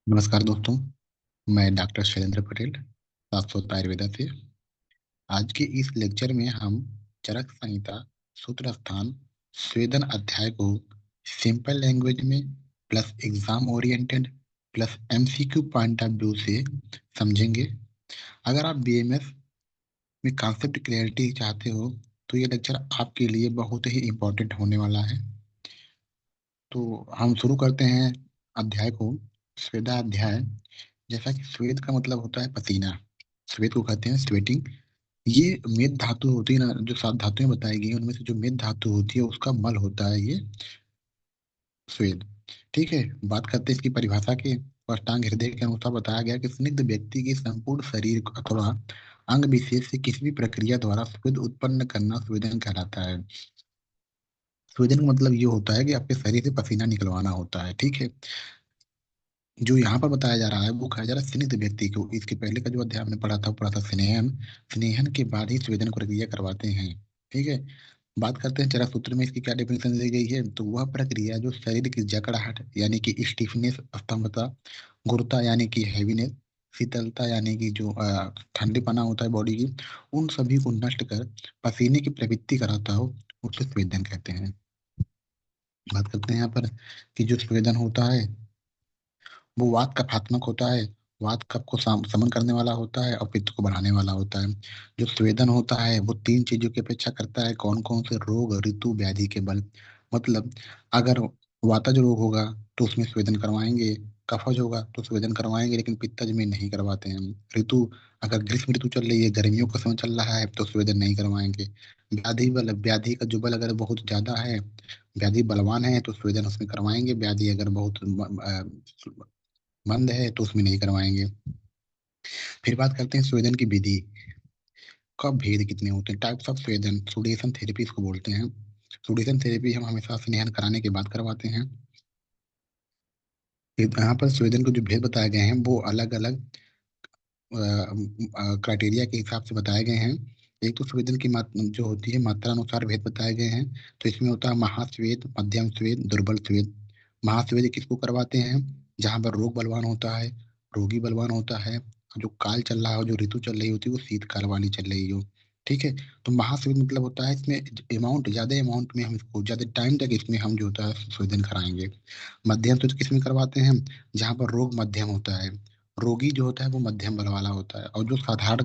नमस्कार दोस्तों। मैं डॉक्टर शैलेंद्र पटेल, शाश्वत आयुर्वेदा से। आज के इस लेक्चर में हम चरक संहिता सूत्र स्थान स्वेदन अध्याय को सिंपल लैंग्वेज में plus exam oriented plus MCQ point of view से समझेंगे। अगर आप बीएमएस में कॉन्सेप्ट क्लैरिटी चाहते हो तो ये लेक्चर आपके लिए बहुत ही इम्पोर्टेंट होने वाला है। तो हम शुरू करते हैं अध्याय को। स्वेदा अध्याय। जैसा कि स्वेद का मतलब होता है पसीना, स्वेद को कहते हैं स्वेटिंग। ये मेद धातु होती है ना, जो सात धातुएं बताई गई हैं, उनमें से जो मेद धातु होती है उसका मल होता है ये स्वेद। ठीक है, बात करते हैं इसकी परिभाषा के। अष्टांग हृदय के अनुसार बताया गया कि स्निग्ध व्यक्ति के संपूर्ण शरीर अथवा अंग विशेष से किसी भी प्रक्रिया द्वारा स्वेद उत्पन्न करना स्वेदन कहलाता है। स्वेदन का मतलब ये होता है कि आपके शरीर से पसीना निकलवाना होता है। ठीक है, जो यहाँ पर बताया जा रहा है वो कहा जा रहा है स्निग्ध व्यक्ति को। इसके पहले का जो अध्याय हमने पढ़ा था वो पढ़ा था स्नेहन। स्नेहन के बाद ही स्वेदन को प्रक्रिया करवाते हैं। ठीक है, बात करते हैं चरक सूत्र में इसकी क्या डेफिनेशन दी गई है। तो वह प्रक्रिया जो शरीर की जकड़ाहट यानी कि स्टिफनेस, स्तंभता, गुरुता यानी कि हैवीनेस, शीतलता यानी कि जो ठंडीपना होता है बॉडी की, उन सभी को नष्ट कर पसीने की प्रवृत्ति कराता हो उसे स्वेदन कहते हैं। बात करते हैं यहाँ पर कि जो स्वेदन होता है वो वात कफात्मक होता है। वात कफ को समन करने वाला होता है और पित्त को बढ़ाने वाला होता है। जो स्वेदन होता है वो तीन चीजों की अपेक्षा करता है। कौन कौन से? रोग, ऋतु, व्याधि के बल। मतलब अगर वातज रोग होगा तो उसमें स्वेदन करवाएंगे। कफज होगा तो स्वेदन करवाएंगे, लेकिन पित्तज में नहीं करवाते हैं। ऋतु, अगर ग्रीष्म ऋतु चल रही है, गर्मियों का समय चल रहा है तो स्वेदन नहीं करवाएंगे। व्याधि बल, व्याधि का जो बल अगर बहुत ज्यादा है, व्याधि बलवान है तो स्वेदन उसमें करवाएंगे। व्याधि अगर बहुत मंद है तो उसमें नहीं करवाएंगे। फिर बात करते हैं स्वेदन की विधि। कब भेद कितने होते हैं? टाइप्स ऑफ स्वेदन, सुडेशन थेरेपी इसको बोलते हैं। सुडेशन थेरेपी हम हमेशा स्नेहन कराने के बाद करवाते हैं। यहाँ पर स्वेदन के जो भेद बताए गए हैं वो अलग अलग क्राइटेरिया के हिसाब से बताए गए हैं। एक तो स्वेदन की जो होती है मात्रा अनुसार भेद बताए गए हैं। तो इसमें होता है महास्वेद, मध्यम स्वेद, दुर्बल स्वेद। महास्वेद किसको करवाते हैं? जहाँ पर रोग बलवान होता है, रोगी बलवान होता है, जो काल चल रहा हो, जो ऋतु चल रही होती है वो शीतकाल वाली चल रही हो। ठीक है, तो महास्वेद मतलब होता है इसमें अमाउंट, ज्यादा अमाउंट में हम इसको ज्यादा टाइम तक इसमें हम जो होता है स्वेदन कराएंगे। मध्यम स्वेद किसमें करवाते हैं? जहाँ पर रोग मध्यम होता है, रोगी जो होता है वो मध्यम बल वाला होता है, और जो साधारण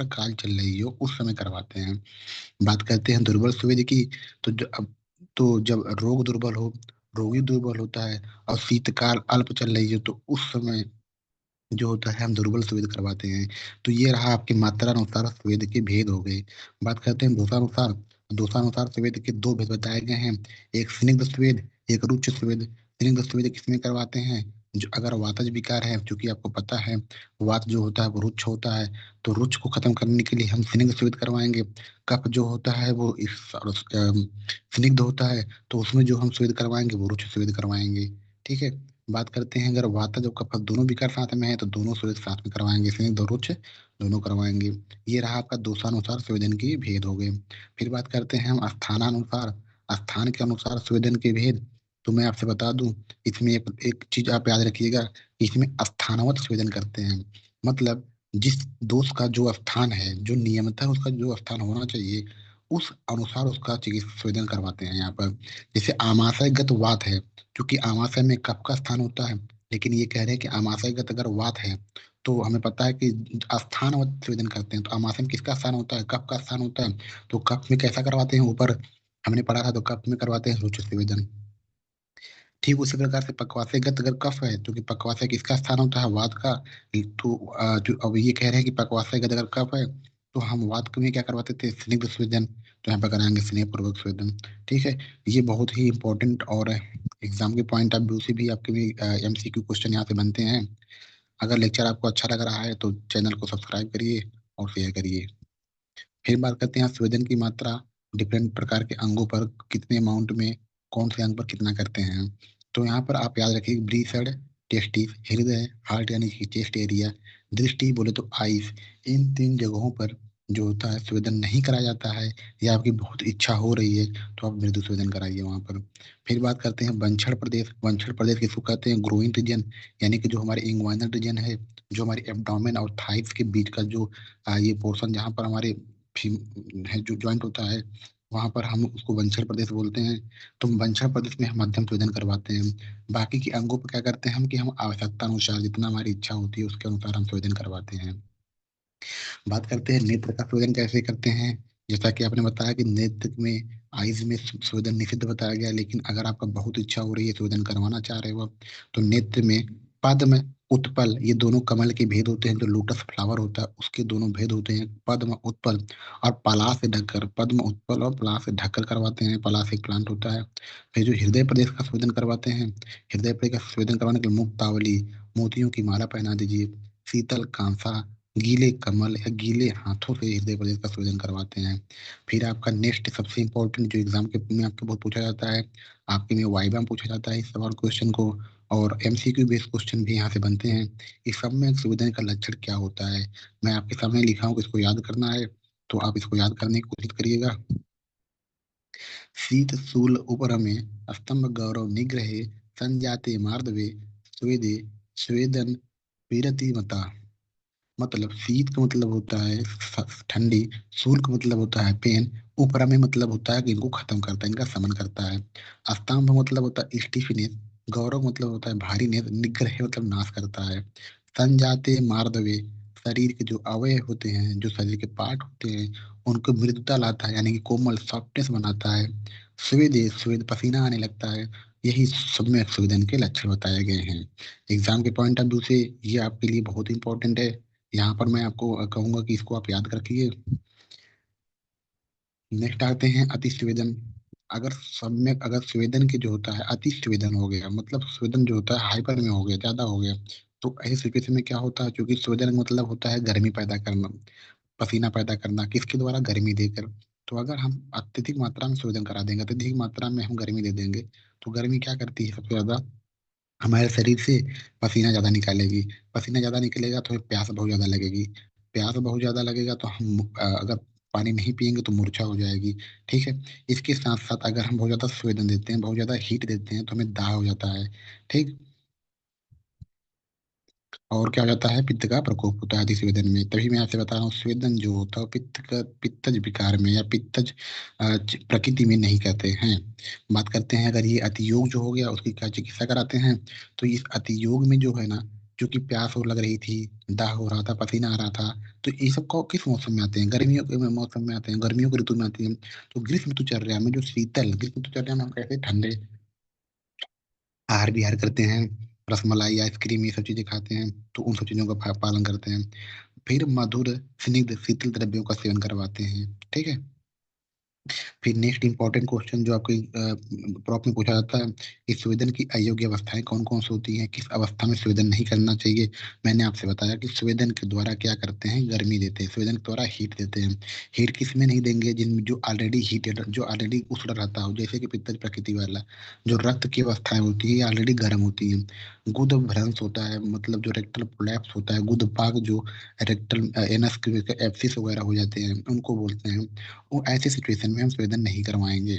काल चल रही हो उस समय करवाते हैं। बात करते हैं दुर्बल सुवेद की। तो जब रोग दुर्बल हो, रोगी दुर्बल होता है और शीतकाल अल्प चल रही है तो उस समय जो होता है हम दुर्बल स्वेद करवाते हैं। तो ये रहा आपके मात्रा अनुसार स्वेद के भेद हो गए। बात करते हैं दोषानुसार। दोषानुसार स्वेद के दो भेद बताए गए हैं, एक स्निग्ध स्वेद, एक रुच्च स्वेद। स्निग्ध स्वेद किसमें करवाते हैं? जो अगर वातज विकार है, क्योंकि आपको पता है वात जो होता है वो रुच्च होता है, तो रुच्च को खत्म करने के लिए हम स्निग्ध स्वेद करवाएंगे। कफ जो होता है वो स्निग्ध होता है, तो उसमें जो हम स्वेद करवाएंगे वो रुच्च स्वेद करवाएंगे। ठीक है, बात करते हैं अगर वाता जो कफ दोनों विकार साथ में है तो दोनों स्वेद साथ में करवाएंगे, इसमें दो रुच दोनों करवाएंगे। ये रहा आपका दोषानुसार स्वेदन के भेद हो गए। फिर बात करते हैं हम स्थानानुसार। स्थान के अनुसार स्वेदन के भेद। तो मैं आपसे बता दूं, इसमें एक चीज आप याद रखिएगा कि इसमें स्थानवत स्वेदन करते हैं। मतलब जिस दोष का जो स्थान है, जो नियमतः उसका जो स्थान होना चाहिए उस अनुसार उसका चिकित्सा स्वेदन करवाते हैं यहाँ पर। जैसे आमाशयगत वात है, क्योंकि आमाशय में कफ का स्थान होता है, लेकिन ये कह रहे हैं कि आमाशयगत अगर वात है तो हमें पता है कि स्थानवत स्वेदन करते हैं। तो आमाशय में किसका स्थान होता है? कफ का स्थान होता है। तो कफ में कैसा करवाते हैं? ऊपर हमने पढ़ा था, तो कफ में करवाते हैं रुचि स्वेदन। ठीक उसी प्रकार से पक्वाशयगत अगर कफ है, क्योंकि पक्वाशय किसका स्थान होता है? वात का। तो जो अब ये कह रहे हैं कि पक्वाशयगत अगर कफ है तो हम वात में क्या करवाते थे? स्निग्ध स्वेदन। तो यहाँ पर कराएंगे स्नेह पूर्वक स्वेदन। ठीक है, ये बहुत ही इंपॉर्टेंट और एग्जाम के पॉइंट ऑफ व्यू से भी आपके भी एमसीक्यू क्वेश्चन यहाँ से बनते हैं। अगर लेक्चर आपको अच्छा लग रहा है तो चैनल को सब्सक्राइब करिए और शेयर करिए। फिर बात करते हैं स्वेदन की मात्रा। डिफरेंट प्रकार के अंगों पर कितने अमाउंट में, कौन से अंग पर कितना करते हैं। तो यहाँ पर आप याद रखिए ब्रीसड, टेस्टिस, हृदय, हार्ट यानी कि चेस्ट एरिया, दृष्टि बोले तो आईज, इन तीन जगहों पर जो होता है स्वेदन नहीं कराया जाता है, या आपकी बहुत इच्छा हो रही है, तो आप मृदु स्वेदन कराइए वहां पर। फिर बात करते हैं वंशड़ प्रदेश। वंशड़ प्रदेश किसको कहते हैं? ग्रोइंग रीजन, यानी कि जो हमारे इंग्वाइनल रीजन है, जो हमारे एब्डोमेन और थाइस के बीच का जो ये पोर्शन जहाँ पर हमारे है जो जॉइंट होता है, वहां पर हम उसको वंशड़ प्रदेश बोलते हैं। तो वंशड़ प्रदेश में हम मध्यम स्वेदन करवाते हैं। बाकी के अंगों पर क्या करते हैं हम, कि हम आवश्यकता अनुसार जितना हमारी इच्छा होती है उसके अनुसार हम स्वेदन करवाते हैं। बात करते हैं नेत्र का शोधन कैसे करते हैं। जैसा कि आपने बताया कि नेत्र में आईज में शोधन निषिद्ध बताया गया, लेकिन अगर आपका बहुत इच्छा हो रही है, शोधन करवाना चाह रहे हो आप, तो नेत्र में पद्म, उत्पल, ये दोनों कमल के भेद होते हैं। जो लोटस फ्लावर होता है उसके दोनों भेद होते हैं, पद्म उत्पल। और पलाश से ढककर, पद्म उत्पल और पलाश से ढककर करवाते हैं। पलाश एक प्लांट होता है। फिर जो हृदय प्रदेश का शोधन करवाते हैं, हृदय प्रदेश का शोधन करवाने के लिए मुक्तावली, मोतियों की माला पहना दीजिए, शीतल कांसा, गीले कमल या गीले हाथों से हृदय प्रदेश का शोधन करवाते हैं। फिर आपका नेक्स्ट सबसे इंपॉर्टेंट जो एग्जाम के में आपको बहुत पूछा जाता है, आपके में वाइवा में पूछा जाता है इस सवाल क्वेश्चन को, और एमसीक्यू बेस्ड क्वेश्चन भी यहाँ से बनते हैं। इस सब में शोधन का लक्षण क्या होता है, मैं आपके सामने लिखा हूँ कि इसको याद करना है, तो आप इसको याद करने की कोशिश करिएगा। शीत शूल उपरमे स्तंभ गौरव निग्रहे संजाते मार्दवे स्वेदे स्वेदन विरति मता। मतलब शीत का मतलब होता है ठंडी, शूल का मतलब होता है पेन, उपरा में मतलब होता है कि इनको खत्म करता है, इनका शमन करता है। स्तंभ मतलब होता है स्टिफनेस, गौरव मतलब होता है भारीनेस, निग्रह मतलब नाश करता है। संजाते मार्दवे, शरीर के जो अवयव होते हैं, जो शरीर के पार्ट होते हैं, उनको मृदुता लाता है, यानी कि कोमल सॉफ्टनेस बनाता है। स्वेदे, स्वेद पसीना आने लगता है। यही सम्यक संवेदन के लक्षण बताए गए हैं। एग्जाम के पॉइंट ऑफ व्यू से ये आपके लिए बहुत इंपॉर्टेंट है। यहाँ पर मैं आपको कहूंगा कि इसको आप याद रखिए। नेक्स्ट आते हैं अति संवेदन। अगर सम्यक, अगर संवेदन के जो होता है अति संवेदन हो गया, मतलब संवेदन जो होता है हाइपर में हो गया, ज्यादा हो गया, तो ऐसी सिचुएशन में क्या होता है, क्योंकि संवेदन का मतलब होता है गर्मी पैदा करना, पसीना पैदा करना, किसके द्वारा? गर्मी देकर। तो अगर हम अत्यधिक मात्रा में संवेदन करा देंगे, अत्यधिक मात्रा में हम गर्मी दे देंगे, तो गर्मी क्या करती है सबसे ज्यादा? हमारे शरीर से पसीना ज्यादा निकालेगी। पसीना ज्यादा निकलेगा तो हमें प्यास बहुत ज्यादा लगेगी। प्यास बहुत ज्यादा लगेगा तो हम अगर पानी नहीं पियेंगे तो मूर्छा हो जाएगी। ठीक है। इसके साथ साथ अगर हम बहुत ज्यादा स्वेदन देते हैं, बहुत ज्यादा हीट देते हैं, तो हमें दाह हो जाता है। ठीक। और क्या हो जाता है? पित्त का प्रकोप होता है अति स्वेदन में। तभी मैं आपसे बता रहा हूँ, स्वेदन जो होता है वो पित्त का, पित्तज विकार में या पित्तज प्रकृति में नहीं कहते हैं। बात करते हैं अगर ये अतियोग जो हो गया उसकी क्या चिकित्सा कराते हैं। तो इस अतियोग में जो है ना, जो कि प्यास और लग रही थी, दाह हो रहा था, पसीना आ रहा था, तो ये सब को किस मौसम में आते हैं? गर्मियों के मौसम में आते हैं, गर्मियों की ऋतु में आते हैं। तो ग्रीष्म ऋतुचर्या में जो शीतल, ग्रीष्म ऋतुचर्या में हम कहते हैं ठंडे आहार विहार करते हैं, रसमलाई आइसक्रीम ये सब चीजें खाते हैं, तो उन सब चीजों का पालन करते हैं। फिर मधुर स्निग्ध शीतल द्रव्यों का सेवन करवाते हैं। ठीक है। फिर नेक्स्ट इंपॉर्टेंट क्वेश्चन जो आपके प्रॉप में पूछा जाता है, इस संवेदन की अयोग्य अवस्थाएं कौन कौन सी होती हैं, किस अवस्था में संवेदन नहीं करना चाहिए। मैंने आपसे बताया कि संवेदन के द्वारा क्या करते हैं, गर्मी देते हैं, संवेदन के द्वारा हीट देते हैं। हीट किस में नहीं देंगे? जिनमें जो ऑलरेडी हीटेड, जो ऑलरेडी उष्ण रहता हो, जैसे कि पित्तज प्रकृति वाला, जो रक्त की अवस्थाएं होती है ऑलरेडी गर्म होती हैं। गुद भ्रंश होता है, मतलब जो रेक्टल प्रोलैप्स होता है, गुद पाक, जो रेक्टल एनस के एब्सिस वगैरह हो जाते हैं, उनको बोलते हैं। वो ऐसे सिचुएशन में हम स्वेदन नहीं करवाएंगे।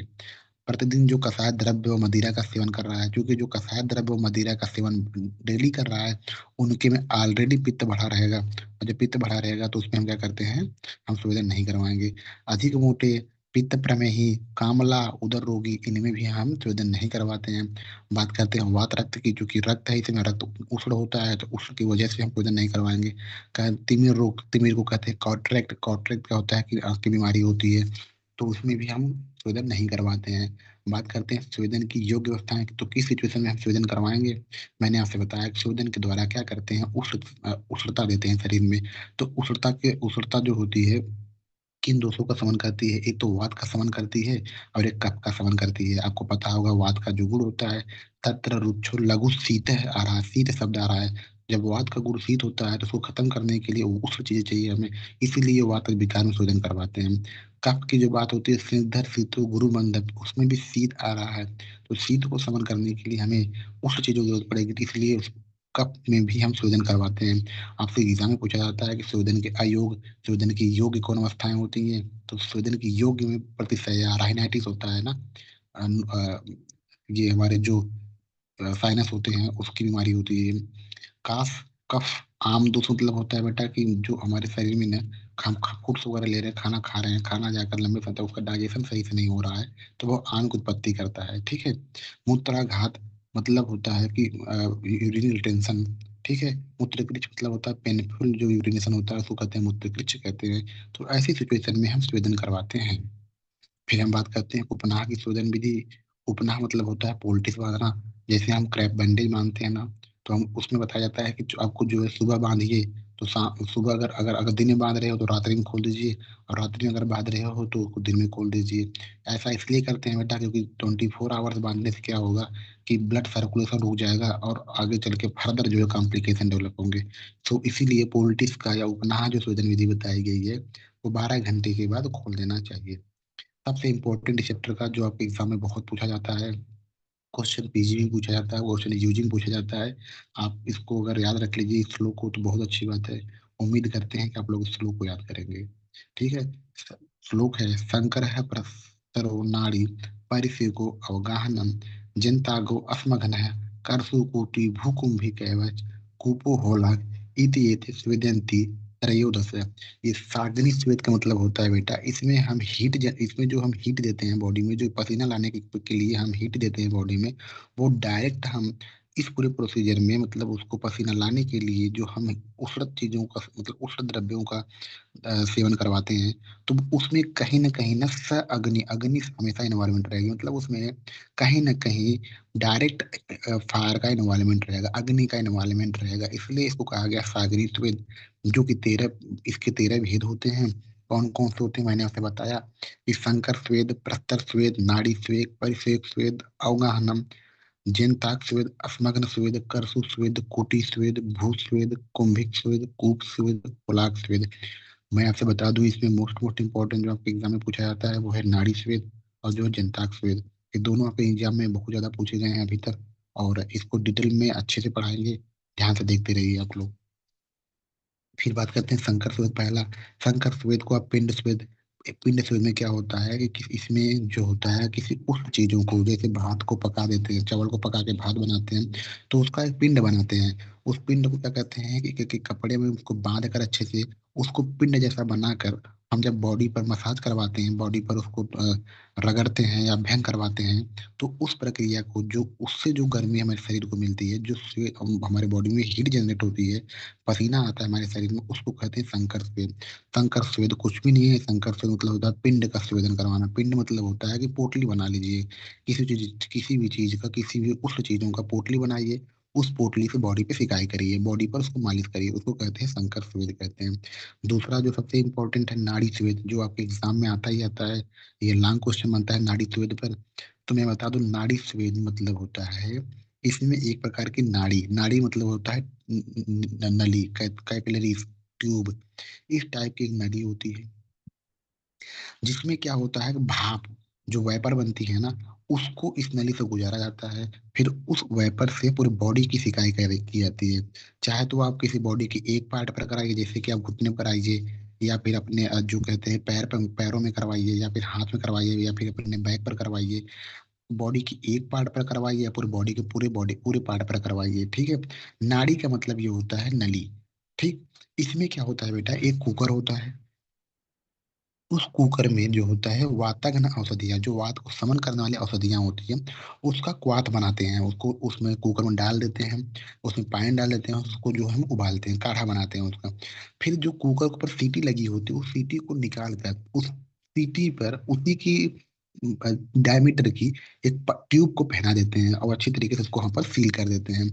प्रतिदिन जो कसाय द्रव्य व मदिरा का सेवन कर रहा है, क्योंकि जो कसाय द्रव्य व मदिरा का सेवन डेली कर रहा है, उनके में ऑलरेडी पित्त बढ़ा रहेगा, और जब पित्त बढ़ा रहेगा तो उसमें हम क्या करते हैं, हम स्वेदन नहीं करवाएंगे। अधिक मोटे, पित्त प्रमेही, कामला, उदर रोगी, इनमें भी हम स्वेदन नहीं करवाते हैं। बात करते हैं वात रक्त की, जो कि रक्त है, इसमें रक्त उष्ण होता है, तो उष्ण की वजह से हम स्वेदन नहीं करवाएंगे। तिमिर रोग, तिमिर को कहते हैं कॉन्ट्रैक्ट, कॉन्ट्रैक्ट का होता है कि आंख की बीमारी होती है, तो उसमें भी हम स्वेदन नहीं करवाते हैं। बात करते हैं स्वेदन की योग्य अवस्थाएं, तो किस सिचुएशन में हम स्वेदन करवाएंगे। मैंने आपसे बताया कि स्वेदन के द्वारा क्या करते हैं, उष्णता देते हैं शरीर में। तो उष्णता जो होती है, किन दोषों का शमन करती है? एक तो वात का शमन करती है, और एक कफ का शमन करती है। आपको पता होगा वात का जो गुण होता है, तत्र रुक्षो लघु शीत आ रहा है, शीत शब्द आ रहा है। जब वात का गुण शीत होता है तो उसको खत्म करने के लिए उष्ण चीजें चाहिए हमें, इसीलिए वात विकार में शोधन करवाते हैं। कफ की जो बात होती है, सिरधर शीतो गुरु मंदक, उसमें भी शीत आ रहा है, तो शीत को शमन करने के लिए हमें उष्ण चीजों की जरूरत पड़ेगी, तो इसलिए कप में भी हम स्वेदन करवाते हैं। आपसे एग्जाम में पूछा जाता है कि स्वेदन के अयोग, स्वेदन की योग्य कौन अवस्थाएं होती हैं, तो स्वेदन की योग्य में प्रतिशया राइनाइटिस होता है ना। ये हमारे जो साइनस होते हैं उसकी बीमारी होती है। काफ, कफ, आम दोष मतलब होता है बेटा कि जो हमारे शरीर में ना हम फूड्स वगैरह ले रहे हैं, खाना खा रहे हैं, खाना जाकर लंबे समय तक उसका डाइजेशन सही से नहीं हो रहा है, तो वो आम की उत्पत्ति करता है। ठीक है। मूत्राघात मतलब होता है कि यूरिन रिटेंशन। ठीक है। मूत्रकृच मतलब होता है पेनफुल, जो यूरिनेशन होता है उसको कहते हैं मूत्रकृच कहते हैं। तो ऐसी सिचुएशन में हम स्वेदन करवाते हैं। फिर हम बात करते हैं उपनाह की शोधन विधि। उपनाह मतलब होता है पोल्टिस बांधना। जैसे हम क्रैप बैंडेज बांधते हैं ना, तो हम उसमें बताया जाता है कि जो आपको जो है सुबह बांधिए, तो सुबह अगर अगर अगर दिन में बांध रहे हो तो रात्रि में खोल दीजिए, और रात्रि में अगर बांध रहे हो तो दिन में खोल दीजिए। ऐसा इसलिए करते हैं बेटा क्योंकि 24 आवर्स बांधने से क्या होगा कि ब्लड सर्कुलेशन रुक जाएगा और आगे चल के फर्दर जो है कॉम्प्लिकेशन डेवलप होंगे। तो इसीलिए पोल्टिस का या उपनाह जो शोधन विधि बताई गई है वो 12 घंटे के बाद खोल देना चाहिए। सबसे इम्पोर्टेंट चैप्टर का जो आपके एग्जाम में बहुत पूछा जाता है, क्वेश्चन पीजी में पूछा जाता है, क्वेश्चन यूजी में पूछा जाता है। आप इसको अगर याद रख लीजिए इस श्लोक को, तो बहुत अच्छी बात है। उम्मीद करते हैं कि आप लोग इस श्लोक को याद करेंगे। ठीक है। श्लोक है, शंकर है प्रस्तरो नाड़ी परिसेको अवगाहनम जिंतागो अस्मघन है करसु कोटि भूकुंभी कैवच कूपो होला इति एते स्वेदंती त्रयोदश। ये सागनी स्वेद का मतलब होता है बेटा, इसमें हम इसमें जो हम हीट देते हैं बॉडी में, जो पसीना लाने के लिए हम हीट देते हैं बॉडी में, वो डायरेक्ट हम इस पूरे प्रोसीजर में, मतलब उसको पसीना लाने के लिए जो हम उष्ण चीजों का, मतलब उष्ण द्रव्यों का सेवन करवाते हैं, तो उसमें कहीं ना कहीं ना स अग्नि, अग्नि हमेशा इन्वायरमेंट रहेगी, मतलब उसमें कहीं ना कहीं डायरेक्ट फायर का इन्वायरमेंट रहेगा, अग्नि का इन्वायरमेंट रहेगा, इसलिए इसको कहा गया सागरी स्वेद। जो कि 13, इसके 13 भेद होते हैं। कौन कौन से होते हैं मैंने आपसे बताया कि शंकर स्वेद, प्रस्तर स्वेद, नाड़ी स्वेद, परिसेक स्वेद, अवगाहनम, जेनताक स्वेद, अस्मग्न स्वेद, करसु स्वेद, कोटि स्वेद, भू स्वेद, कुंभिक स्वेद, कूप स्वेद, पुलाक स्वेद। मैं आपसे बता दूं इसमें मोस्ट मोस्ट इंपॉर्टेंट जो आपके एग्जाम में पूछा जाता है वो है नाड़ी स्वेद और जो है जनताक स्वेद। ये दोनों आपके एग्जाम में बहुत ज्यादा पूछे गए हैं अभी तक, और इसको डिटेल में अच्छे से पढ़ाएंगे। ध्यान से देखते रहिए आप लोग। फिर बात करते हैं शंकर स्वेद। पहला, शंकर स्वेद को आप पिंड स्वेद। पिंड स्वेद में क्या होता है कि इसमें जो होता है किसी उस चीजों को, जैसे भात को पका देते हैं, चावल को पका के भात बनाते हैं, तो उसका एक पिंड बनाते हैं। उस पिंड को क्या कहते हैं कि कपड़े में उसको बांध कर अच्छे से उसको पिंड जैसा बनाकर हम जब बॉडी पर मसाज करवाते हैं, बॉडी पर उसको रगड़ते हैं या अभ्यंग करवाते हैं, तो उस प्रक्रिया को, जो उससे जो गर्मी हमारे शरीर को मिलती है, जो हमारे बॉडी में हीट जनरेट होती है, पसीना आता है हमारे शरीर में, उसको कहते हैं शंकर स्वेद। शंकर स्वेद कुछ भी नहीं है। शंकर स्वेद मतलब होता है पिंड का स्वेदन करवाना। पिंड मतलब होता है कि पोटली बना लीजिए, किसी भी चीज का, किसी भी उष्ण चीजों का पोटली बनाइए, उस पोटली से बॉडी पे सिकाई करिए, बॉडी पर उसको मालिश करिए, उसको कहते हैं शंकर स्वेद कहते हैं। दूसरा जो सबसे इंपॉर्टेंट है नाड़ी स्वेद, जो आपके एग्जाम में आता ही आता है, ये लॉन्ग क्वेश्चन बनता है नाड़ी स्वेद पर। तो मैं बता दूं नाड़ी स्वेद मतलब होता है, इसमें एक प्रकार की नाड़ी, नाड़ी मतलब होता है नली, कैपिलरी ट्यूब, इस टाइप की एक नली होती है, जिसमें क्या होता है कि भाप, जो वेपर बनती है ना, उसको इस नली से गुजारा जाता है। फिर उस वेपर से पूरी बॉडी की सिकाई की जाती है। चाहे तो आप किसी बॉडी की एक पार्ट पर कराइए, जैसे कि आप घुटने पर कराइए, या फिर अपने जो कहते हैं पैरों में करवाइए, या फिर हाथ में करवाइए, या फिर अपने बैक पर करवाइए। बॉडी की एक पार्ट पर करवाइए या पूरी बॉडी के पूरे पार्ट पर करवाइए। ठीक है। नाड़ी का मतलब ये होता है नली। ठीक। इसमें क्या होता है बेटा, एक कुकर होता है, उस कुकर में जो होता है वातागन औषधियाँ, जो वात को समन करने वाली औषधियाँ होती है, उसका क्वाथ बनाते हैं, उसको उसमें कुकर में डाल देते हैं, उसमें पानी डाल देते हैं, उसको जो हम उबालते हैं, काढ़ा बनाते हैं उसका। फिर जो कुकर के ऊपर सीटी लगी होती है, उस सीटी को निकाल कर उस सीटी पर उसी की डायमीटर की एक ट्यूब को पहना देते हैं, और अच्छी तरीके से उसको हम पर सील कर देते हैं,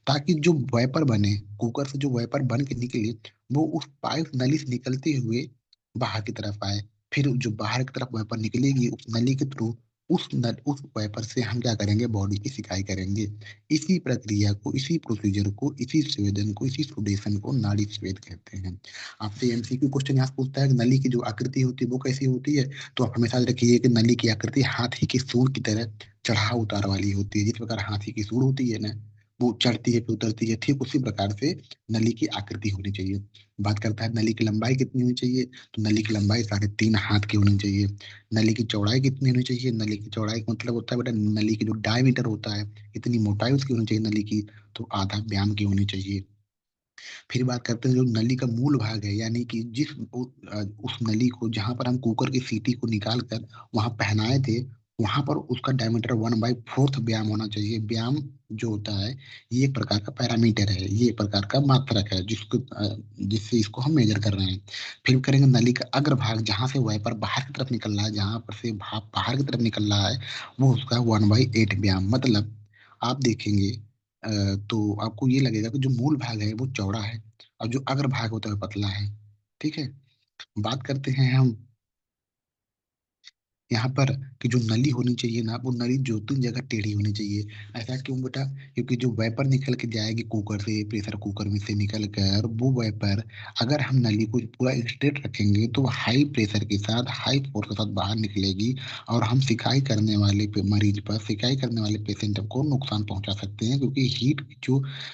ताकि जो वाइपर बने, कुकर से जो वाइपर बन के निकले, वो उस पाइप नली से निकलते हुए बाहर की तरफ आए। फिर जो बाहर की तरफ वाइपर निकलेगी उस नली के थ्रू, उस वाइपर से हम क्या करेंगे, बॉडी की सिकाई करेंगे। इसी प्रक्रिया को, इसी प्रोसीजर को, इसी स्वेदन को, इसी सुडेशन को नाड़ी स्वेद कहते हैं। आपसे एमसीक्यू क्वेश्चन यहाँ से पूछता है कि नली की जो आकृति होती है वो कैसी होती है, तो आप हमेशा याद रखिए कि नली की आकृति हाथी के सूंड की तरह चढ़ाव उतार वाली होती है। जिस प्रकार हाथी की सूंड होती है ना, वो चढ़ती है फिर उतरती है, ठीक उसी प्रकार से नली की आकृति होनी चाहिए। बात करता है नली की लंबाई कितनी होनी चाहिए, तो नली की लंबाई 3.5 हाथ की होनी चाहिए। नली की चौड़ाई कितनी होनी चाहिए, नली की चौड़ाई का मतलब होता है बेटा नली की जो डायमीटर होता है, इतनी मोटाई उसकी होनी चाहिए नली की, तो आधा व्याम की होनी चाहिए। फिर बात करते हैं जो नली का मूल भाग है, यानी कि उस नली को जहां पर हम कुकर की सीटी को निकाल कर वहां पहनाए थे, वहां पर उसका डायमीटर 1/4 व्याम होना चाहिए। व्याम जो होता है ये एक प्रकार का पैरामीटर है, ये एक प्रकार का मात्रक है जिससे इसको हम मेजर कर रहे हैं। फिर करेंगे नली का अग्रभाग, जहां से वाइपर बाहर की तरफ निकल रहा है, जहां पर से भाप बाहर की तरफ निकल रहा है, वो उसका 1/8 व्याम। मतलब आप देखेंगे तो आपको ये लगेगा कि जो मूल भाग है वो चौड़ा है और जो अग्र भाग होता है वो पतला है। ठीक है। बात करते हैं हम यहाँ पर कि जो नली होनी चाहिए ना, वो नली दो तीन जगह टेढ़ी होनी चाहिए। ऐसा क्यों बेटा, क्योंकि जो वेपर निकल के जाएगी कुकर से, प्रेशर कुकर में से निकल कर वो वेपर, अगर हम नली को पूरा स्ट्रेट रखेंगे तो हाई प्रेशर के साथ हाई फोर्स के साथ बाहर निकलेगी, और हम सिकाई करने वाले मरीज पर, सिकाई करने वाले पेशेंट को नुकसान पहुंचा सकते हैं, क्योंकि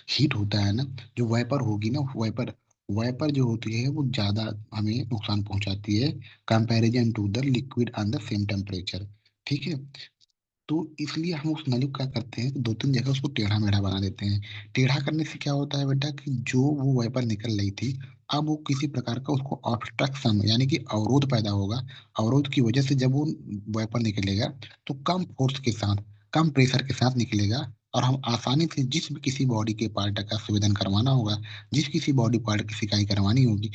हीट होता है ना, जो वेपर होगी ना, वेपर वाइपर जो होती है वो ज्यादा हमें नुकसान पहुंचाती है, comparison to the liquid on the same temperature. ठीक है। तो इसलिए हम उस नली को क्या करते हैं कि दो तीन जगह उसको टेढ़ा मेढ़ा बना देते हैं। टेढ़ा करने से क्या होता है बेटा कि जो वो वाइपर निकल रही थी, अब वो किसी प्रकार का उसको ऑब्स्ट्रक्शन यानी कि अवरोध पैदा होगा। अवरोध की वजह से जब वो वाइपर निकलेगा तो कम फोर्स के साथ, कम प्रेशर के साथ निकलेगा, और हम आसानी से जिस भी किसी बॉडी के पार्ट का संवेदन करवाना होगा, जिस किसी बॉडी पार्ट की सिकाई करवानी होगी,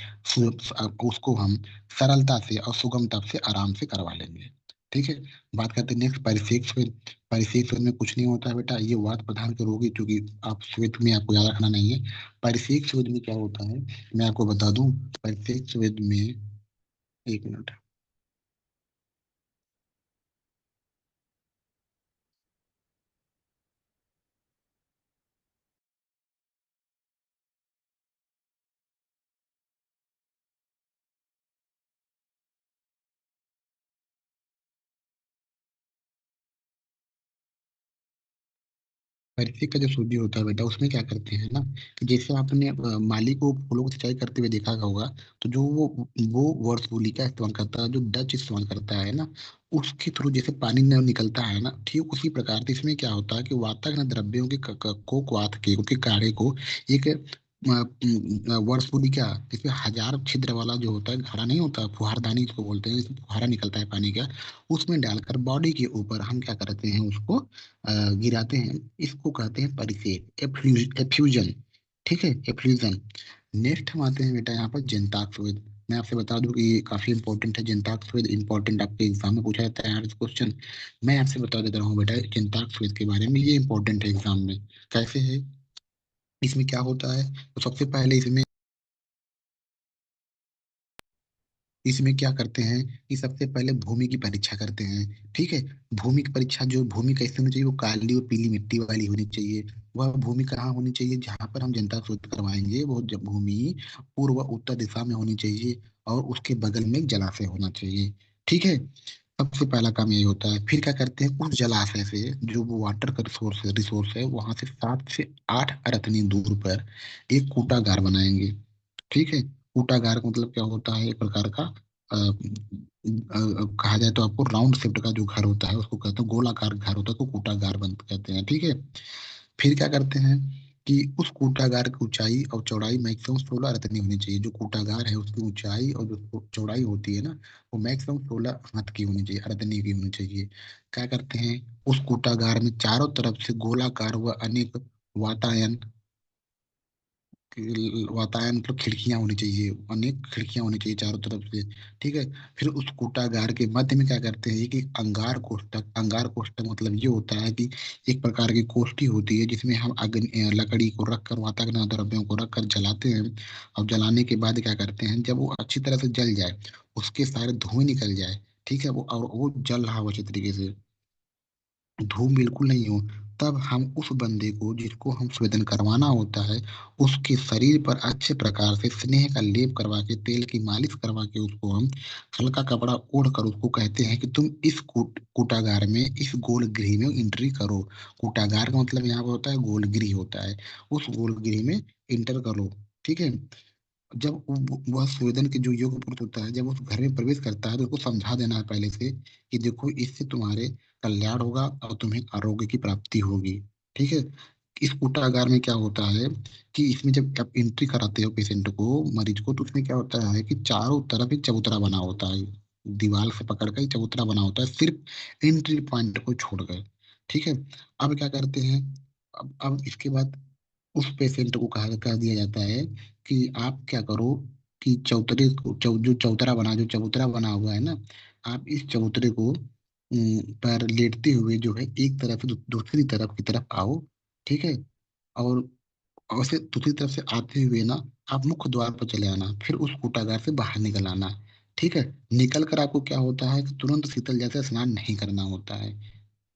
उसको हम सरलता से और सुगमता से आराम से करवा लेंगे। ठीक है। बात करते हैं नेक्स्ट परिसेक स्वेद। परिसेक स्वेद में कुछ नहीं होता है बेटा, ये वात प्रधान के रोग है, क्योंकि आप स्वेद में आपको याद रखना नहीं है। परिसेक स्वेद में क्या होता है मैं आपको बता दूं। परिसेक स्वेद में, एक मिनट। परिसेक का जो सूजी होता है बेटा, उसमें क्या करते हैं ना कि जैसे आपने माली को फूलों की सिंचाई करते हुए देखा होगा, तो जो वो वर्सपुली का इस्तेमाल करता है, जो डच इस्तेमाल करता है ना, उसके थ्रू जैसे पानी निकलता है ना, ठीक उसी प्रकार से इसमें क्या होता है कि वातावरण द्रव्यों के को क्वाथ के उसके काढ़े को एक वर्षपुली क्या, इसमें हजार छिद्र वाला जो होता है घड़ा नहीं होता, फुहारदानी इसको बोलते हैं, इसमें फुहारा निकलता है पानी का, उसमें डालकर बॉडी के ऊपर हम क्या करते हैं उसको गिराते हैं। इसको कहते हैं परिसेक, एफ्यूजन। ठीक है, एफ्यूजन। नेक्स्ट हम आते हैं बेटा यहाँ पर जनताक स्वेद। मैं आपसे बता दूं कि ये काफी इंपॉर्टेंट है, जनताक स्वेद इंपॉर्टेंट, आपके एग्जाम में पूछा जाता है यार क्वेश्चन। मैं आपसे बता देता हूँ बेटा जनताक स्वेद के बारे में, ये इंपॉर्टेंट है एग्जाम में। कैसे है, इसमें क्या होता है, तो सबसे पहले इसमें क्या करते हैं कि सबसे पहले भूमि की परीक्षा करते हैं। ठीक है। भूमि की परीक्षा, जो भूमि कैसे होनी चाहिए, वो काली और पीली मिट्टी वाली होनी चाहिए। वह भूमि कहाँ होनी चाहिए, जहां पर हम जनता शोध करवाएंगे वो भूमि पूर्व उत्तर दिशा में होनी चाहिए, और उसके बगल में एक जलाशय होना चाहिए। ठीक है। सबसे पहला काम यही होता है। फिर क्या करते हैं, उस जलाशय से जो वो वाटर का रिसोर्स है, वहां से 7 से 8 अरथनी दूर पर एक कूटागार बनाएंगे। ठीक है। कूटागार का मतलब क्या होता है, एक प्रकार का कहा जाए तो आपको राउंड शेप्ड का जो घर होता है उसको कहते हैं, गोलाकार घर होता है तो कूटागार बन कहते हैं। ठीक है। फिर क्या करते हैं कि उस कूटागार की ऊंचाई और चौड़ाई मैक्सिमम 16 रत्नी होनी चाहिए। जो कूटागार है उसकी ऊंचाई और जो चौड़ाई होती है ना, वो मैक्सिमम 16 हाथ की होनी चाहिए, रत्नी की होनी चाहिए। क्या करते हैं, उस कूटागार में चारों तरफ से गोलाकार व अनेक वातायन वातायन मतलब खिड़कियां होनी चाहिए, अनेक खिड़कियां होनी चाहिए चारों तरफ से। ठीक है। फिर उस कूटागार के मध्य में क्या करते हैं कि अंगार कोष्टक मतलब ये होता है कि एक प्रकार की कोष्ठी होती है जिसमें हम अग्नि लकड़ी को रखकर, वातावरण द्रव्यों को रखकर जलाते हैं। और जलाने के बाद क्या करते हैं, जब वो अच्छी तरह से जल जाए, उसके सारे धुएं निकल जाए, ठीक है, वो और वो जल रहा हो अच्छी तरीके से, धूम बिल्कुल नहीं हो, तब हम उस बंदे को जिसको हम स्वेदन करवाना होता है, उसके शरीर पर अच्छे प्रकार से स्नेह का लेप करवा के, तेल की मालिश करवा के, उसको हम हल्का कपड़ा ओढ़ कर उसको कहते हैं कि तुम इस कूटागार में, इस गोल गृह में एंट्री करो। कूटागार का मतलब यहाँ पर होता है गोल गृह होता है। उस गोल गृह में इंटर करो। ठीक है। जब वह स्वेदन के जो योग पुरुष होता है, जब उस घर में प्रवेश करता है तो उसको समझा देना है पहले से कि देखो, इससे तुम्हारे कल्याण होगा और तुम्हें आरोग्य की प्राप्ति होगी। ठीक है। इस कूटागार में क्या होता है कि इसमें जब आप एंट्री कराते हो पेशेंट को, मरीज को, तो उसमें क्या होता है कि चारों तरफ एक चबूतरा बना होता है। दीवार से पकड़ कर एक चबूतरा बना होता है, सिर्फ एंट्री पॉइंट को छोड़कर। ठीक है। अब क्या करते हैं, अब इसके बाद उस पेशेंट को कहा दिया जाता है कि आप क्या करो कि जो चौतरा बना, जो चबूतरा बना हुआ है ना, आप इस चबूतरे को पर लेटते हुए जो है एक तरफ से दूसरी तरफ की तरफ आओ। ठीक है। और वैसे दूसरी तरफ से आते हुए ना, आप मुख्य द्वार पर चले आना, फिर उस कूटागार से बाहर निकल आना। ठीक है। निकल कर आपको क्या होता है कि तुरंत शीतल जैसे स्नान नहीं करना होता है।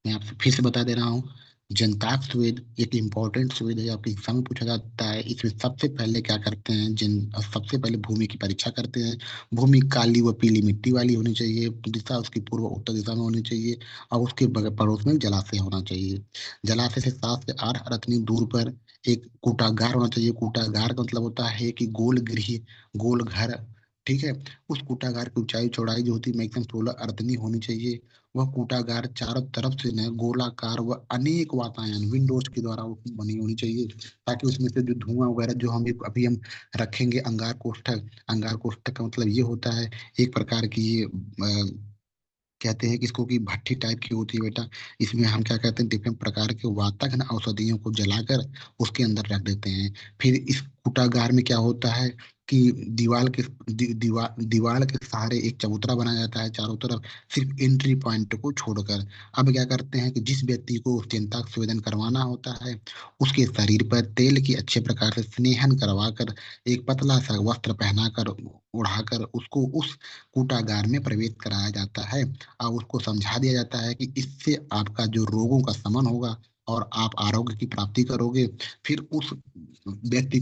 मैं आपसे फिर से बता दे रहा हूँ, जनताक स्वेद एक इम्पोर्टेंट स्वेद है, आपके एग्जाम में पूछा जाता है। इसमें सबसे पहले क्या करते हैं, जिन सबसे पहले भूमि की परीक्षा करते हैं। भूमि काली व पीली मिट्टी वाली होनी चाहिए, दिशा उसकी पूर्व उत्तर दिशा में होनी चाहिए, और उसके पड़ोस में जलाशय होना चाहिए। जलाशय से 7 से 8 अरथनी दूर पर एक कूटागार होना चाहिए। कूटागार का मतलब होता है कि गोल गृह, गोल घर। ठीक है। उस कूटागार की ऊंचाई चौड़ाई जो होती है मैक्सिमम 16 अरथनी होनी चाहिए। वह कूटागार चारों तरफ से न गोलाकार व अनेक वातायन विंडोज के द्वारा वो बनी होनी चाहिए, ताकि उसमें से जो धुआं वगैरह जो हम अभी हम रखेंगे अंगार कोष्ठक। अंगार कोष्ठक का मतलब ये होता है, एक प्रकार की ये कहते हैं कि इसको कि भट्ठी टाइप की होती है बेटा। इसमें हम क्या कहते हैं, डिफरेंट प्रकार के वातक औषधियों को जलाकर उसके अंदर रख देते हैं। फिर इस कुटागार में क्या होता है कि दीवार के दीवार के सहारे एक चबूतरा बनाया जाता है चारों तरफ, सिर्फ एंट्री पॉइंट को छोड़कर। अब क्या करते हैं कि जिस व्यक्ति को चिंता संवेदन करवाना होता है, उसके शरीर पर तेल की अच्छे प्रकार से स्नेहन करवा कर, एक पतला सा वस्त्र पहनाकर, उड़ाकर उसको उस कूटागार में प्रवेश कराया जाता है। और उसको समझा दिया जाता है कि इससे आपका जो रोगों का शमन होगा और आप आरोग्य की प्राप्ति करोगे। फिर उस व्यक्ति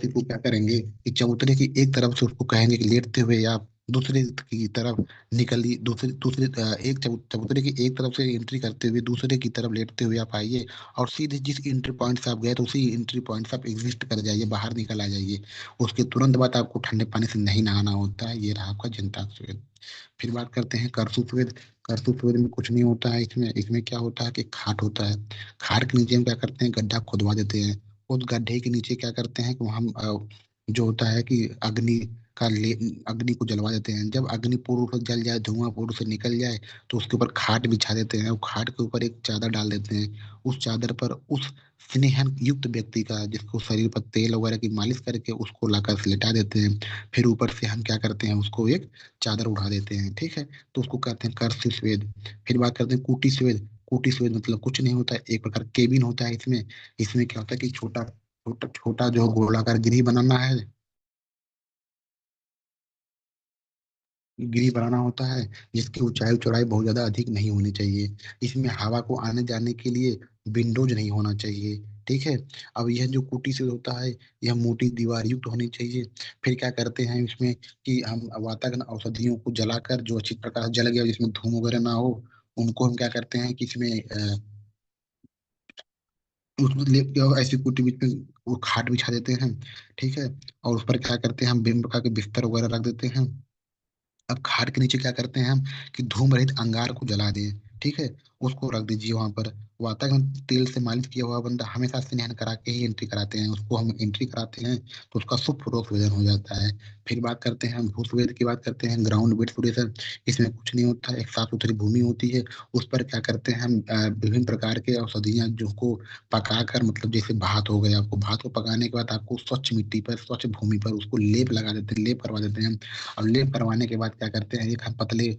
को क्या करेंगे कि चबूतरे की एक तरफ से उसको कहेंगे कि लेटते हुए आप दूसरे की तरफ निकलिए। दूसरे दूसरे चबूतरे की एक तरफ से एंट्री करते हुए दूसरे की तरफ लेटते हुए आप आइए, और सीधे जिस एंट्री पॉइंट से आप गए तो उसी एंट्री पॉइंट से आप एग्जिस्ट कर जाइए, बाहर निकल आ जाइए। उसके तुरंत बाद आपको ठंडे पानी से नहीं नहाना होता है। ये रहा आपका जनता। फिर बात करते हैं करसूत वेद। करसूत वेद में कुछ नहीं होता है। इसमें इसमें क्या होता है कि खाट होता है। खाट के नीचे हम क्या करते हैं, गड्ढा खुदवा देते हैं। उस गड्ढे के नीचे क्या करते हैं कि हम जो होता है कि का ले अग्नि को जलवा देते हैं। जब अग्नि पूर्ण रूप से जल जाए, धुआं पूर्ण से निकल जाए, तो उसके ऊपर खाट बिछा देते हैं। और खाट के ऊपर एक चादर डाल देते हैं। उस चादर पर उस स्नेहन युक्त व्यक्ति का, जिसको शरीर पर तेल वगैरह की मालिश करके उसको लाकर लेटा देते हैं। फिर ऊपर से हम क्या करते हैं, उसको एक चादर उड़ा देते हैं। ठीक है। तो उसको कहते हैं कर्ष स्वेद। फिर बात करते हैं कूटी स्वेद। कूटी स्वेद मतलब कुछ नहीं होता है, एक प्रकार केबिन होता है इसमें। इसमें क्या होता है कि छोटा छोटा छोटा जो गोलाकार गृह बनाना है, गिरी बनाना होता है, जिसकी ऊंचाई चौड़ाई बहुत ज्यादा अधिक नहीं होनी चाहिए। इसमें हवा को आने जाने के लिए विंडोज नहीं होना चाहिए। ठीक है। अब यह जो कुटी से होता है, यह मोटी दीवार युक्त होनी चाहिए। फिर क्या करते हैं इसमें कि हम वातावरण औषधियों को जलाकर, जो अच्छी प्रकार से जल गया जिसमें धूम वगैरह ना हो, उनको हम क्या करते हैं कि इसमें उसमें ऐसी कुटी बीच में वो खाट बिछा देते हैं। ठीक है। और उस पर क्या करते हैं, हम विभिन्न प्रकार के बिस्तर वगैरह रख देते हैं। अब खाट के नीचे क्या करते हैं हम कि धूम रहित अंगार को जला दें। ठीक है। उसको रख दीजिए वहां पर। वातावरण तेल से मालिश किया हुआ बंदा हमेशा स्नान करा के ही एंट्री कराते हैं, उसको हम एंट्री कराते हैं तो उसका सुखपूर्वक भोजन हो जाता है। फिर बात करते हैं हम भूस्वेद की, बात करते हैं ग्राउंड वेद सुरेशन। इसमें कुछ नहीं होता है, एक साफ सुथरी भूमि होती है। उस पर क्या करते हैं हम विभिन्न प्रकार के औषधियां जिसको पकाकर, मतलब जैसे भात हो गया, आपको भात को पकाने के बाद आपको स्वच्छ मिट्टी पर, स्वच्छ भूमि पर उसको लेप लगा देते हैं, लेप करवा देते हैं। और लेप करवाने के बाद क्या करते हैं, एक हम पतले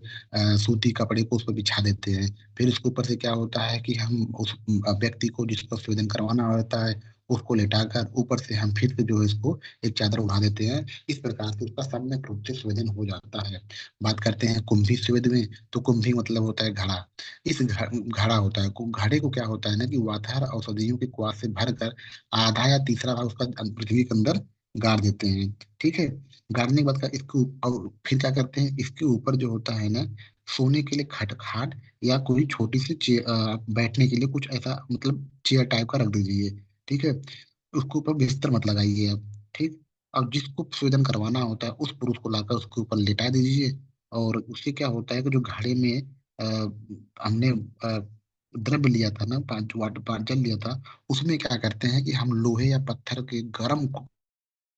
सूती कपड़े को उस पर बिछा देते हैं। फिर उसके ऊपर से क्या होता है कि हम उस व्यक्ति को जिसका स्वेदन करवाना होता है, उसको लेटाकर ऊपर से हम फिर से जो है इसको एक चादर उड़ा देते हैं। इस प्रकार से उसका सम्यक रूप से स्वेदन हो जाता है। बात करते हैं कुंभी स्वेद में। तो कुंभी मतलब होता है घड़ा। घड़ा होता है घड़े को क्या होता है ना कि वाताहार औषधियों के कुआं से भरकर आधा या तीसरा भाग उसका पृथ्वी के अंदर गाड़ देते हैं। ठीक है। गाड़ने के बाद का इसको और फिर क्या करते हैं, इसके ऊपर जो होता है ना सोने के लिए खट खाट या कोई छोटी सी बैठने के लिए कुछ ऐसा मतलब चेयर टाइप का रख दीजिए। ठीक है। उसके ऊपर बिस्तर मत लगाइए आप। ठीक। अब जिसको स्वेदन करवाना होता है उस पुरुष को लाकर उसके ऊपर लेटा दीजिए। और उससे क्या होता है कि जो घड़े में हमने द्रव्य लिया था ना, पांच वाटर पांच जल लिया था, उसमें क्या करते हैं कि हम लोहे या पत्थर के गर्म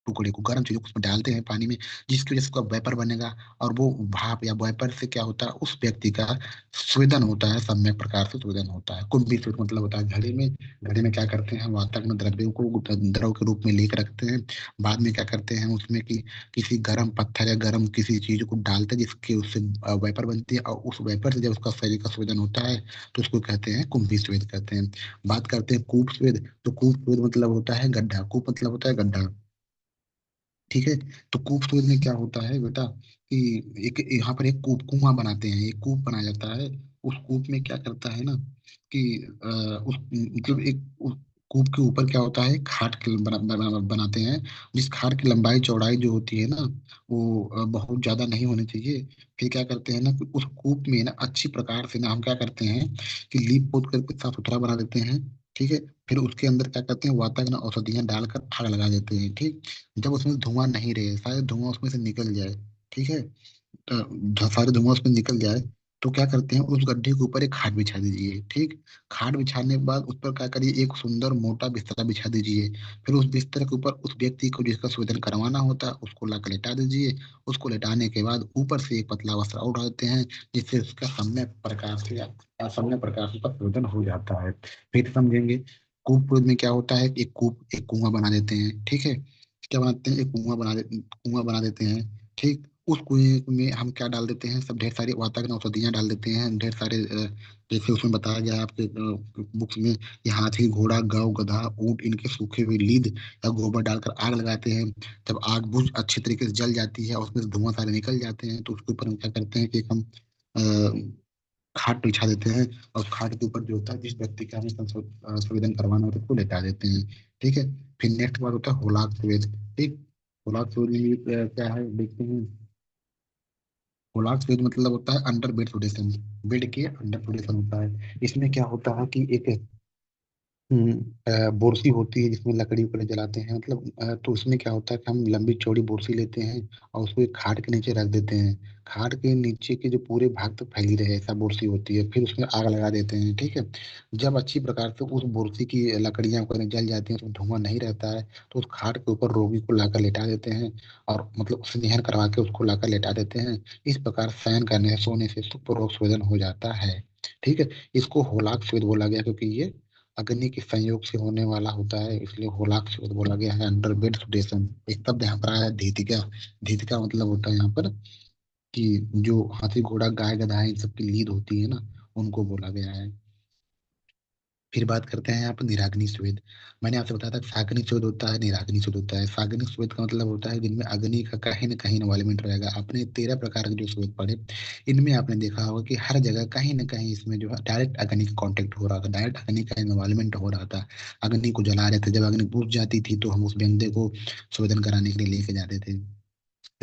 टुकड़े को, गर्म चीजों को उसमें डालते हैं पानी में, जिसकी वजह से उसका वेपर बनेगा। और वो भाप या वेपर से क्या होता है, उस व्यक्ति का स्वेदन होता है, सम्यक प्रकार से स्वेदन होता है। कुंभी स्वेद मतलब होता है घड़े में। घड़े में क्या करते हैं, वातावरण द्रव्यों को द्रव के रूप में लेकर रखते हैं। बाद में क्या करते हैं उसमें कि किसी गर्म पत्थर या गर्म किसी चीज को डालते हैं जिसके उससे वेपर बनती है, और उस वेपर से जब उसका शरीर का स्वेदन होता है तो उसको कहते हैं कुंभी स्वेद कहते हैं। बात करते हैं कूप स्वेद। तो कूप स्वेद मतलब होता है गड्ढा। कूप मतलब होता है गड्ढा। ठीक है। तो कूप स्टोरेज में क्या होता है बेटा कि एक यहाँ पर एक कुआं बनाते हैं, एक कूप बनाया जाता है। उस कूप में क्या करता है ना कि उस मतलब एक उस कूप के ऊपर क्या होता है, खाट के बनाते हैं। जिस खाट की लंबाई चौड़ाई जो होती है ना वो बहुत ज्यादा नहीं होनी चाहिए। फिर क्या करते हैं ना कि उस कूप में ना अच्छी प्रकार से ना हम क्या करते हैं कि लीप पोत करके साफ सुथरा बना देते हैं। ठीक है। फिर उसके अंदर क्या करते हैं, वातावरण औषधियां डालकर आग लगा देते हैं। ठीक। जब उसमें धुआं नहीं रहे, शायद धुआं उसमें से निकल जाए। ठीक है। सारे धुआं उसमें निकल जाए तो क्या करते हैं, उस गड्ढे के ऊपर एक खाट बिछा दीजिए। ठीक। खाट बिछाने के बाद उस पर क्या करिए, एक सुंदर मोटा बिस्तर बिछा दीजिए। फिर उस बिस्तर के ऊपर उस व्यक्ति को जिसका स्वेदन करवाना होता है उसको लाकर लेटा दीजिए। उसको लेटाने के बाद ऊपर से एक पतला वस्त्र और उड़ा देते हैं, जिससे उसका सम्यक प्रकार से उसका स्वेदन हो जाता है। फिर समझेंगे। कूप में क्या होता है, एक कुआं बना देते हैं। ठीक है। क्या बनाते हैं, एक कुआं बना देते हैं। ठीक। उस कुएं में हम क्या डाल देते हैं, सब ढेर सारी वातावरण औषधियां डाल देते हैं, ढेर सारे जैसे उसमें बताया गया है आपके बुक्स में, कि हाथी घोड़ा गौ गधा ऊंट इनके सूखे हुए लीद या गोबर डालकर आग लगाते हैं। जब आग बुझ अच्छी तरीके से जल जाती है और उसमें से धुआं सारे निकल जाते हैं तो उसके ऊपर हम क्या करते हैं कि हम खाट बिछा देते हैं। और उस खाट के ऊपर जो होता है जिस व्यक्ति का हमें संवेदन करवाना होता है उसको लेटा देते हैं। ठीक है। फिर नेक्स्ट बार होता है होलाक स्वेद। ठीक। होलाक स्वेद में भी क्या है देखते हैं। होलाक स्वेद मतलब होता है अंडर बेड सोडेशन। बेड के अंडर सोडेशन होता है। इसमें क्या होता है कि एक बोरसी होती है जिसमें लकड़ी वकड़ी जलाते हैं, मतलब तो उसमें क्या होता है कि हम लंबी चौड़ी बोरसी लेते हैं और उसको एक खाट के नीचे रख देते हैं। खाट के नीचे के जो पूरे भाग तक फैली रहे ऐसा बोरसी होती है, फिर उसमें आग लगा देते हैं। ठीक है। जब अच्छी प्रकार से उस बोरसी की लकड़ियां वगैरह जल जाती हैं, उसमें धुआं नहीं रहता है, तो उस खाट के ऊपर रोगी को लाकर लेटा देते हैं। और मतलब स्नेहन करवा के उसको लाकर लेटा देते हैं। इस प्रकार शयन करने से, सोने से सुखपूर्वक स्वेदन हो जाता है। ठीक है। इसको होलाक स्वेद बोला गया क्योंकि ये अग्नि के संयोग से होने वाला होता है, इसलिए होलाक से बोला गया है। अंडर बेड सुडेशन एक शब्द यहाँ पर आया है धीतिका। धीतिका मतलब होता है यहाँ पर कि जो हाथी घोड़ा गाय गधा इन सब की लीद होती है ना, उनको बोला गया है। फिर बात करते हैं यहाँ पर निराग्नि स्वेद। मैंने आपसे बताया था कि साग्नि स्वेद होता है, निराग्नि स्वेद होता है। साग्नि स्वेद का मतलब होता है जिनमें अग्नि का कहीं न कहीं इन्वॉल्वमेंट रहेगा। आपने 13 प्रकार के जो स्वेद पढ़े, इनमें आपने देखा होगा कि हर जगह कहीं न कहीं इसमें जो है डायरेक्ट अग्नि का कॉन्टेक्ट हो रहा था, डायरेक्ट अग्नि का इन्वॉल्वमेंट हो रहा था। अग्नि को जला रहे थे, जब अग्नि बुझ जाती थी तो हम उस बंदे को शोधन कराने के लिए लेके जाते थे।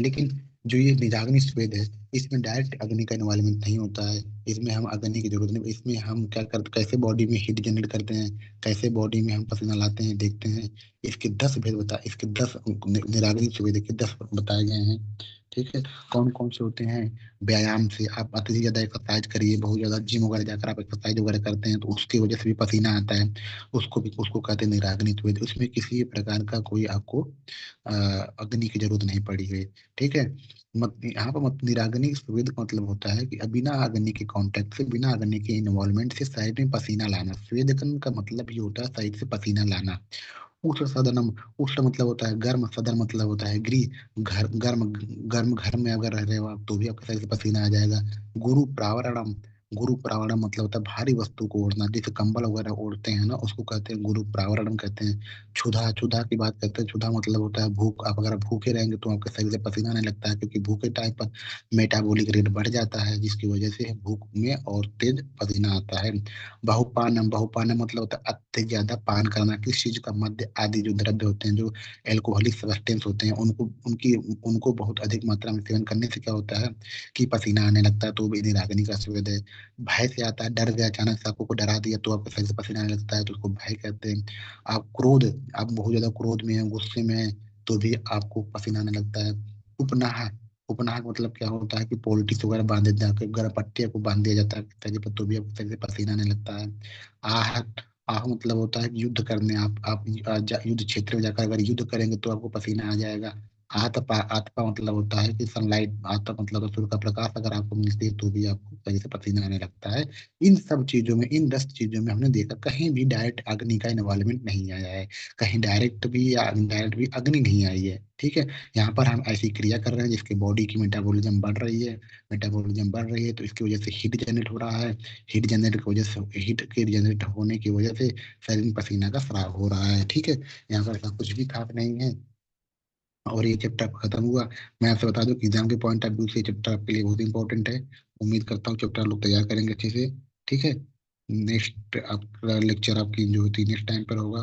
लेकिन जो ये निराग्नि स्वेद है, इसमें डायरेक्ट अग्नि का इन्वॉल्वमेंट नहीं होता है। इसमें हम अग्नि की जरूरत नहीं, इसमें हम क्या करते, कैसे बॉडी में हीट जनरेट करते हैं, कैसे बॉडी में हम पसीना लाते हैं, देखते हैं। इसके 10 निराग्नि स्वेद के 10 बताए गए हैं। ठीक है। कौन कौन से होते हैं, व्यायाम से आप अत्यधिक ज्यादा एक्सरसाइज करिए, बहुत ज्यादा जिम वगैरह जाकर आप एक्सरसाइज वगैरह करते हैं तो उसकी वजह से भी पसीना आता है, उसको कहते हैं निराग्नि स्वेद। उसमें किसी प्रकार का कोई आपको अग्नि की जरूरत नहीं पड़ी है। ठीक है। मत यहाँ पर मत निराग्नि स्वेद का मतलब होता है कि बिना अग्नि के कांटेक्ट से, बिना अग्नि के इन्वॉल्वमेंट से शरीर में पसीना लाना। स्वेदकन का मतलब ये होता है शरीर से पसीना लाना। उष्ण सदनम, उष्ण मतलब होता है गर्म, सदन मतलब होता है गृह घर, गर्म गर्म घर में अगर रह रहे हो आप तो भी आपके शरीर से पसीना आ जाएगा। गुरु प्रावरणम, गुरु प्रावरण मतलब होता है भारी वस्तु को ओढ़ना, जैसे कंबल वगैरह ओढ़ते हैं ना, उसको कहते हैं गुरु प्रावरण कहते हैं। क्षुधा, क्षुधा की बात करते हैं। क्षुधा मतलब होता है भूख। आप अगर भूखे रहेंगे तो आपके शरीर से पसीना आने लगता है, क्योंकि भूखे टाइम पर मेटाबॉलिक रेट बढ़ जाता है, जिसकी वजह से भूख में और तेज पसीना आता है। बहुपान, बहुपान मतलब होता है अत्यधिक ज्यादा पान करना, किस चीज का, मद्य आदि जो द्रव्य होते हैं, जो एल्कोहलिक सब्सटेंस होते हैं, उनको उनकी उनको बहुत अधिक मात्रा में सेवन करने से क्या होता है कि पसीना आने लगता है, तो भी निरागनी का स्वेद है। भय से आता है, डर गया, अचानक से आपको कोई डरा दिया तो आपको शरीर से पसीना आने लगता है, तो उसको भय कहते हैं। आप क्रोध, आप बहुत ज्यादा क्रोध में हैं, गुस्से में हैं, तो भी आपको पसीना आने लगता है। उपनाह, उपनाह का मतलब क्या होता है कि पॉलिटिक्स वगैरह बांधे जाकर गर्म पट्टिया को बांध दिया जाता है शरीर पर, तो भी आपको शरीर से पसीना आने लगता है। आह, आह मतलब होता है कि युद्ध करने, आप युद्ध क्षेत्र में जाकर अगर युद्ध करेंगे तो आपको पसीना आ जाएगा। आतपा, आतपा मतलब होता है कि सनलाइट, आतप मतलब सूर्य का प्रकाश अगर आपको मिलती है तो भी आपको शरीर से पसीना आने लगता है। इन सब चीजों में, इन 10 चीजों में हमने देखा कहीं भी डायरेक्ट अग्नि का इन्वॉल्वमेंट नहीं आया है। कहीं डायरेक्ट भी या इनडायरेक्ट भी अग्नि नहीं आई है, ठीक है। यहाँ पर हम ऐसी क्रिया कर रहे हैं जिसकी बॉडी की मेटाबॉलिज्म बढ़ रही है। मेटाबॉलिज्म बढ़ रही है तो इसकी वजह से हीट जनरेट हो रहा है। हीट जनरेट की वजह से, हीट के जनरेट होने की वजह से शरीर में पसीना का स्राव हो रहा है, ठीक है। यहाँ पर ऐसा कुछ भी खास नहीं है। और ये चैप्टर खत्म हुआ। मैं आपसे बता दूं कि एग्जाम के पॉइंट ऑफ व्यू से चैप्टर आपके लिए बहुत इंपॉर्टेंट है। उम्मीद करता हूँ चैप्टर लोग तैयार करेंगे अच्छे से, ठीक है। नेक्स्ट आपका लेक्चर आपकी जो होती है नेक्स्ट टाइम पर होगा।